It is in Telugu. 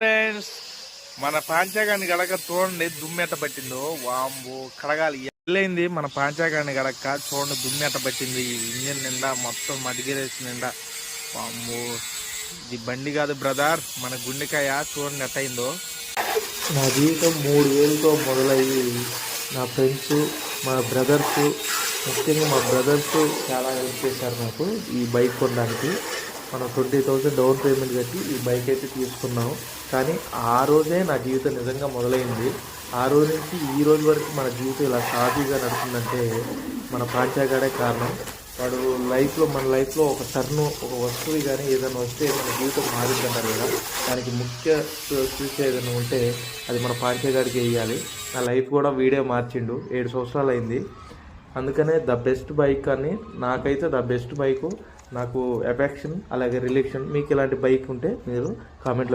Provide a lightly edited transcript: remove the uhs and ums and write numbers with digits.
ఫ్రెండ్స్, మన పాంచాగాన్ని గడక చూడండి దుమ్మెట పట్టిందో. వాంబో కడగాలి ఎల్లైంది మన పాంచాగాన్ని గడక చూడండి దుమ్మెట పట్టింది. ఈ ఇంజిన్ నిండా మొత్తం మడిగిరేసి నిండా. వాంబో ఇది బండి కాదు బ్రదర్, మన గుండెకాయ చూడండి ఎట్టయిందో. నా జీవితం 3000తో మొదలయ్యి నా ఫ్రెండ్స్, మా బ్రదర్స్, ముఖ్యంగా మా బ్రదర్స్ చాలా హెల్ప్ చేశారు నాకు ఈ బైక్ కొనడానికి. మనం 20,000 డౌన్ పేమెంట్ కట్టి ఈ బైక్ అయితే తీసుకున్నాము. కానీ ఆ రోజే నా జీవితం నిజంగా మొదలైంది. ఆ రోజు నుంచి ఈ రోజు వరకు మన జీవితం ఇలా సాఫీగా నడుస్తుందంటే మన పాంచాగాడే కారణం. వాడు మన లైఫ్లో ఒక టర్ను, ఒక వస్తువు కానీ ఏదైనా వస్తే మన జీవితం మారిందంటారు కదా, దానికి ముఖ్య స్విచ్ ఏదైనా ఉంటే అది మన పాంచాగాడికి వేయాలి. నా లైఫ్ కూడా వీడే మార్చిండు. 7 సంవత్సరాలు అయింది. అందుకనే ద బెస్ట్ బైక్ అని నాకైతే ద బెస్ట్ బైకు నాకు ఎఫెక్షన్, అలాగే రిలేషన్. మీకు ఇలాంటి బైక్ ఉంటే మీరు కామెంట్లో